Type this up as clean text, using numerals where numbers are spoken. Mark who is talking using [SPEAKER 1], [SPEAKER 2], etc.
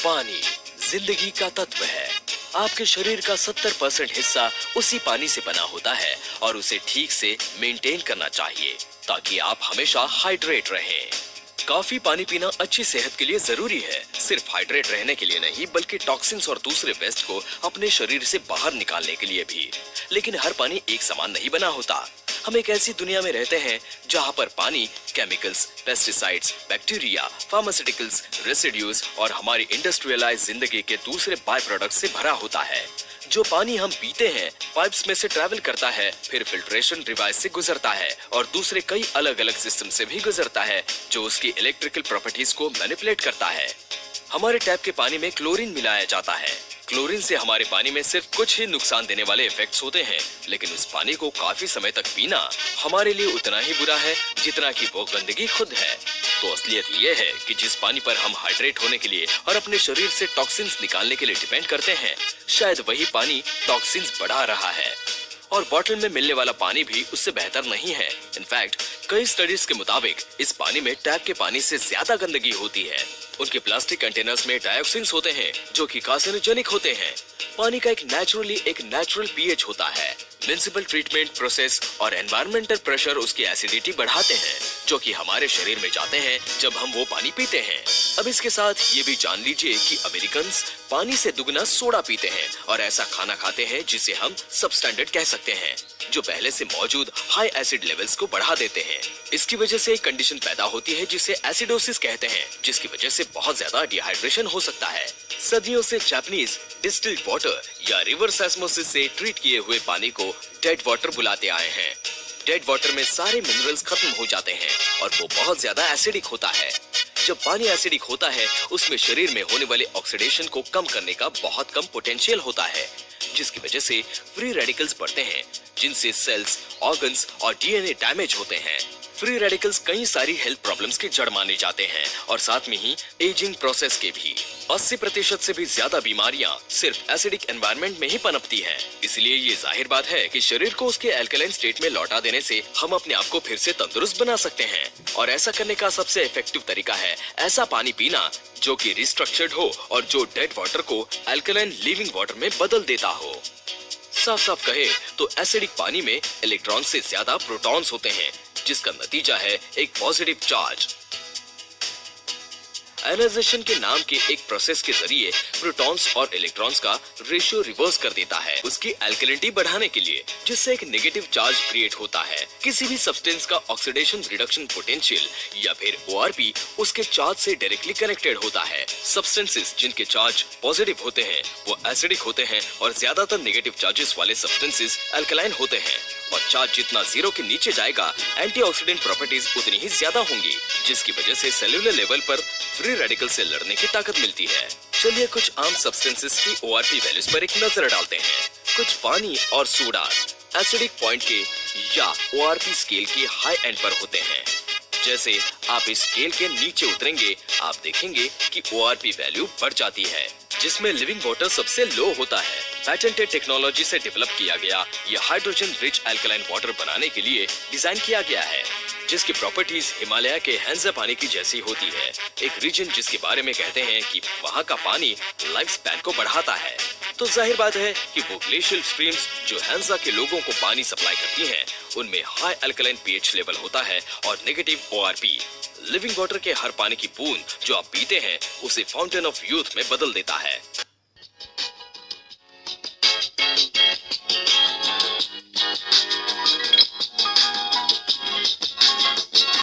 [SPEAKER 1] पानी जिंदगी का तत्व है। आपके शरीर का 70% हिस्सा उसी पानी से बना होता है और उसे ठीक से मेंटेन करना चाहिए ताकि आप हमेशा हाइड्रेट रहें। काफी पानी पीना अच्छी सेहत के लिए जरूरी है, सिर्फ हाइड्रेट रहने के लिए नहीं बल्कि टॉक्सिन्स और दूसरे वेस्ट को अपने शरीर से बाहर निकालने के लिए भी। लेकिन हर पानी एक समान नहीं बना होता। हम एक ऐसी दुनिया में रहते हैं जहां पर पानी chemicals, pesticides, bacteria, pharmaceuticals, residues और हमारी इंडस्ट्रियलाइज जिंदगी के दूसरे बाय प्रोडक्ट से भरा होता है। जो पानी हम पीते हैं पाइप्स में से ट्रैवल करता है, फिर फिल्ट्रेशन डिवाइस से गुजरता है और दूसरे कई अलग अलग सिस्टम से भी गुजरता है जो उसकी इलेक्ट्रिकल प्रॉपर्टीज को मैनिपुलेट करता है। हमारे टैप के पानी में क्लोरीन मिलाया जाता है। क्लोरीन से हमारे पानी में सिर्फ कुछ ही नुकसान देने वाले इफेक्ट्स होते हैं, लेकिन उस पानी को काफी समय तक पीना हमारे लिए उतना ही बुरा है जितना कि वो गंदगी खुद है। तो असलियत ये है कि जिस पानी पर हम हाइड्रेट होने के लिए और अपने शरीर से टॉक्सिन्स निकालने के लिए डिपेंड करते हैं, शायद वही पानी टॉक्सिन्स बढ़ा रहा है। और बोतल में मिलने वाला पानी भी उससे बेहतर नहीं है। इनफैक्ट कई स्टडीज के मुताबिक इस पानी में टैप के पानी से ज्यादा गंदगी होती है। उनके प्लास्टिक कंटेनर्स में डायोक्सिन्स होते हैं जो कि कार्सिनोजेनिक होते हैं। पानी का एक नेचुरल पीएच होता है। म्युनिसिपल ट्रीटमेंट प्रोसेस और एनवायरमेंटल प्रेशर उसकी एसिडिटी बढ़ाते हैं जो कि हमारे शरीर में जाते हैं जब हम वो पानी पीते हैं। अब इसके साथ ये भी जान लीजिए कि अमेरिकन्स पानी से दुगना सोडा पीते हैं और ऐसा खाना खाते हैं जिसे हम सबस्टैंडर्ड कह सकते हैं, जो पहले से मौजूद हाई एसिड लेवल्स को बढ़ा देते हैं। इसकी वजह से एक कंडीशन पैदा होती है जिसे एसिडोसिस कहते हैं, जिसकी वजह से बहुत ज्यादा डिहाइड्रेशन हो सकता है। सदियों से जापानीज डिस्टिल्ड वाटर या रिवर्स ऑस्मोसिस से ट्रीट किए हुए पानी को डेड वाटर बुलाते आए हैं। डेड वाटर में सारे मिनरल्स खत्म हो जाते हैं और वो बहुत ज्यादा एसिडिक होता है। जब पानी एसिडिक होता है उसमें शरीर में होने वाले ऑक्सीडेशन को कम करने का बहुत कम पोटेंशियल होता है, जिसकी वजह से फ्री रेडिकल्स बढ़ते हैं जिनसे सेल्स, ऑर्गन्स और डीएनए डैमेज होते हैं। फ्री रेडिकल्स कई सारी हेल्थ प्रॉब्लम्स के जड़ माने जाते हैं और साथ में ही एजिंग प्रोसेस के भी। 80% से भी ज्यादा बीमारियां सिर्फ एसिडिक एनवायरनमेंट में ही पनपती हैं। इसलिए ये जाहिर बात है कि शरीर को उसके अल्कलाइन स्टेट में लौटा देने से हम अपने आप को फिर से तंदुरुस्त बना सकते हैं। और ऐसा करने का सबसे इफेक्टिव तरीका है ऐसा पानी पीना जो कि रिस्ट्रक्चर्ड हो और जो डेड वाटर को अल्कलाइन लिविंग वाटर में बदल देता हो। साफ साफ कहे तो एसिडिक पानी में इलेक्ट्रॉन से ज्यादा प्रोटॉन्स होते हैं, जिसका नतीजा है एक पॉजिटिव चार्ज। आयनाइजेशन के नाम के एक प्रोसेस के जरिए प्रोटॉन्स और इलेक्ट्रॉन्स का रेशियो रिवर्स कर देता है उसकी अल्कलिनिटी बढ़ाने के लिए, जिससे एक नेगेटिव चार्ज क्रिएट होता है। किसी भी सब्सटेंस का ऑक्सीडेशन रिडक्शन पोटेंशियल या फिर ORP उसके चार्ज से डायरेक्टली कनेक्टेड होता है। सब्सटेंसेस जिनके चार्ज पॉजिटिव होते हैं वो एसिडिक होते हैं और ज्यादातर नेगेटिव चार्जेस वाले सब्सटेंसेस अल्कलाइन होते हैं। और चार्ज जितना जीरो के नीचे जाएगा एंटीऑक्सीडेंट प्रॉपर्टीज उतनी ही ज्यादा होंगी, जिसकी वजह से सेल्यूलर लेवल पर फ्री रेडिकल से लड़ने की ताकत मिलती है। चलिए कुछ आम सब्सटेंसेस की ORP वैल्यूज पर एक नजर डालते हैं। कुछ पानी और सोडा एसिडिक पॉइंट के या ORP स्केल के हाई एंड पर होते हैं। जैसे आप इस स्केल के नीचे उतरेंगे आप देखेंगे कि ORP वैल्यू बढ़ जाती है, जिसमें लिविंग वाटर सबसे लो होता है। पैटेंटेड टेक्नोलॉजी से डेवलप किया गया यह हाइड्रोजन रिच अल्कलाइन वाटर बनाने के लिए डिजाइन किया गया है, जिसकी प्रॉपर्टीज हिमालय के हैंजा पानी की जैसी होती है। एक रीजन जिसके बारे में कहते हैं कि वहाँ का पानी लाइफ स्पैन को बढ़ाता है। तो जाहिर बात है कि वो ग्लेशियल स्ट्रीम्स जो हैंजा के लोगों को पानी सप्लाई करती हैं, उनमें हाई अल्कलाइन पीएच लेवल होता है और नेगेटिव ORP। लिविंग वाटर के हर पानी की बूंद जो आप पीते हैं उसे फाउंटेन ऑफ यूथ में बदल देता है।